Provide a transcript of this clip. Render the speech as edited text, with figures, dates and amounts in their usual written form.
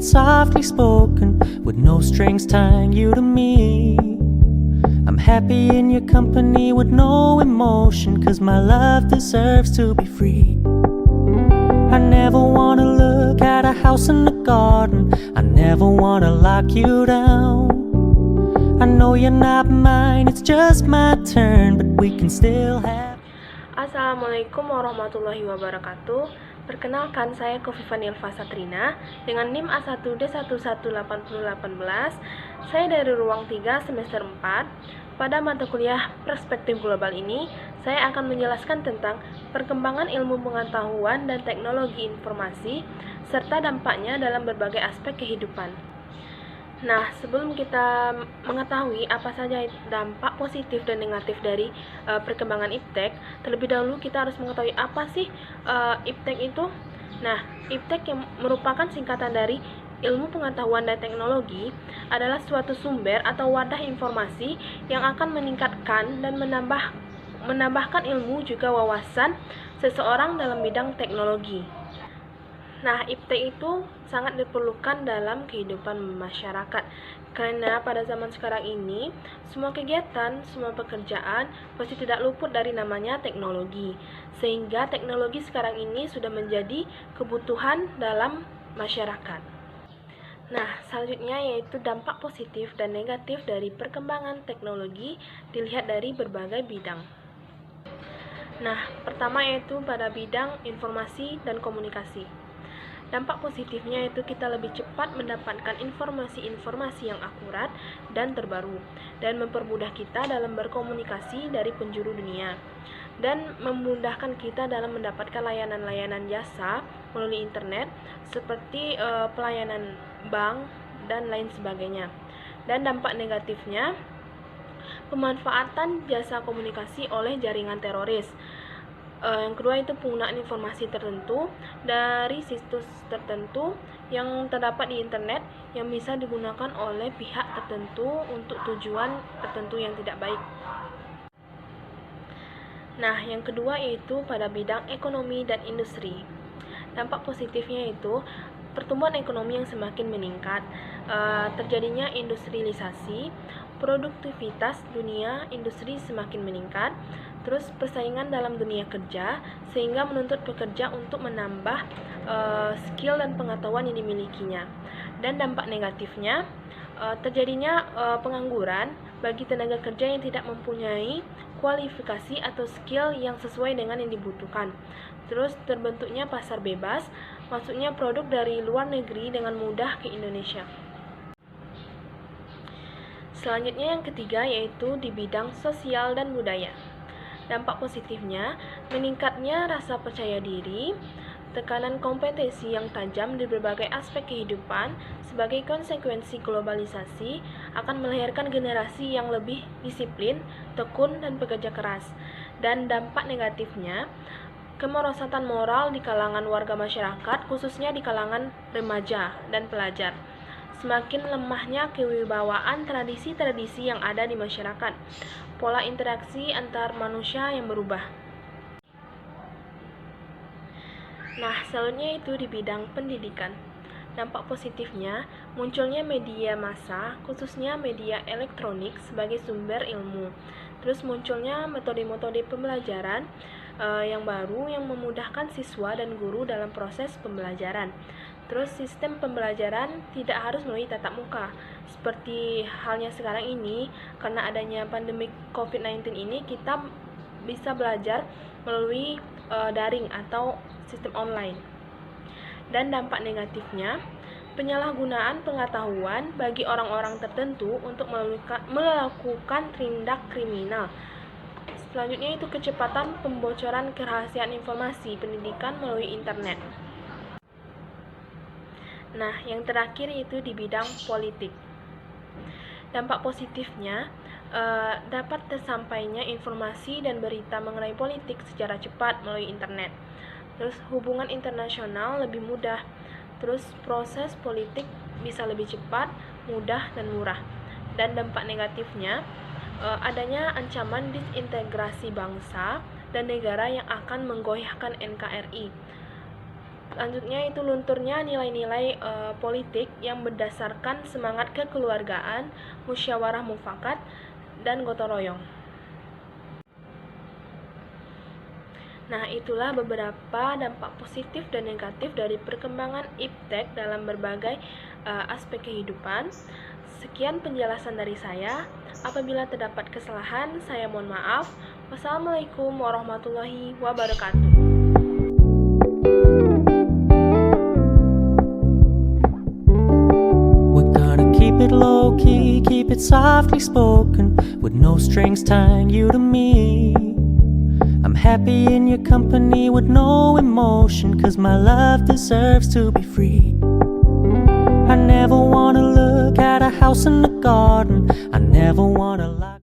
softly spoken, with no strings tying you to me. I'm happy in your company with no emotion, 'cause my love deserves to be free. I never wanna look at a house in the garden, I never wanna lock you down. I know you're not mine, it's just my turn, but we can still have. Assalamualaikum warahmatullahi wabarakatuh. Perkenalkan, saya Kofifa Nilva Satrina dengan NIM A1D118018. Saya dari ruang 3 semester 4. Pada mata kuliah Perspektif Global ini, saya akan menjelaskan tentang perkembangan ilmu pengetahuan dan teknologi informasi serta dampaknya dalam berbagai aspek kehidupan. Nah, sebelum kita mengetahui apa saja dampak positif dan negatif dari perkembangan iptek, terlebih dahulu kita harus mengetahui apa sih iptek itu. Nah, iptek yang merupakan singkatan dari ilmu pengetahuan dan teknologi adalah suatu sumber atau wadah informasi yang akan meningkatkan dan menambahkan ilmu juga wawasan seseorang dalam bidang teknologi. Nah, iptek itu sangat diperlukan dalam kehidupan masyarakat karena pada zaman sekarang ini semua kegiatan, semua pekerjaan pasti tidak luput dari namanya teknologi, sehingga teknologi sekarang ini sudah menjadi kebutuhan dalam masyarakat. Nah, selanjutnya yaitu dampak positif dan negatif dari perkembangan teknologi dilihat dari berbagai bidang. Nah, pertama yaitu pada bidang informasi dan komunikasi. Dampak positifnya yaitu kita lebih cepat mendapatkan informasi-informasi yang akurat dan terbaru, dan mempermudah kita dalam berkomunikasi dari penjuru dunia, dan memudahkan kita dalam mendapatkan layanan-layanan jasa melalui internet seperti pelayanan bank dan lain sebagainya. Dan dampak negatifnya, pemanfaatan jasa komunikasi oleh jaringan teroris. Yang kedua itu penggunaan informasi tertentu dari situs tertentu yang terdapat di internet yang bisa digunakan oleh pihak tertentu untuk tujuan tertentu yang tidak baik. Nah, yang kedua yaitu pada bidang ekonomi dan industri. Dampak positifnya yaitu pertumbuhan ekonomi yang semakin meningkat, terjadinya industrialisasi, produktivitas dunia industri semakin meningkat, terus persaingan dalam dunia kerja sehingga menuntut pekerja untuk menambah skill dan pengetahuan yang dimilikinya. Dan dampak negatifnya, terjadinya pengangguran bagi tenaga kerja yang tidak mempunyai kualifikasi atau skill yang sesuai dengan yang dibutuhkan. Terus terbentuknya pasar bebas, maksudnya produk dari luar negeri dengan mudah ke Indonesia. Selanjutnya yang ketiga yaitu di bidang sosial dan budaya. Dampak positifnya, meningkatnya rasa percaya diri, tekanan kompetisi yang tajam di berbagai aspek kehidupan sebagai konsekuensi globalisasi akan melahirkan generasi yang lebih disiplin, tekun, dan pekerja keras. Dan dampak negatifnya, kemerosatan moral di kalangan warga masyarakat, khususnya di kalangan remaja dan pelajar. Semakin lemahnya kewibawaan tradisi-tradisi yang ada di masyarakat, pola interaksi antar manusia yang berubah. Nah, selanjutnya itu di bidang pendidikan. Dampak positifnya, munculnya media massa, khususnya media elektronik sebagai sumber ilmu. Terus munculnya metode-metode pembelajaran yang baru yang memudahkan siswa dan guru dalam proses pembelajaran. Terus sistem pembelajaran tidak harus melalui tatap muka. Seperti halnya sekarang ini, karena adanya pandemi COVID-19 ini, kita bisa belajar melalui daring atau sistem online. Dan dampak negatifnya, penyalahgunaan pengetahuan bagi orang-orang tertentu untuk melakukan tindak kriminal. Selanjutnya itu kecepatan pembocoran kerahasiaan informasi pendidikan melalui internet. Nah, yang terakhir itu di bidang politik. Dampak positifnya, dapat tersampainya informasi dan berita mengenai politik secara cepat melalui internet. Terus hubungan internasional lebih mudah. Terus proses politik bisa lebih cepat, mudah, dan murah. Dan dampak negatifnya, adanya ancaman disintegrasi bangsa dan negara yang akan menggoyahkan NKRI. Selanjutnya itu lunturnya nilai-nilai politik yang berdasarkan semangat kekeluargaan, musyawarah mufakat, dan gotong royong. Nah, itulah beberapa dampak positif dan negatif dari perkembangan iptek dalam berbagai aspek kehidupan. Sekian penjelasan dari saya. Apabila terdapat kesalahan, saya mohon maaf. Wassalamualaikum warahmatullahi wabarakatuh. We're gonna keep it low key, keep it softly spoken, with no strings tying you to me. I'm happy in your company with no emotion, 'cause my love deserves to be free. I never wanna look at a house in the garden, I never wanna lie.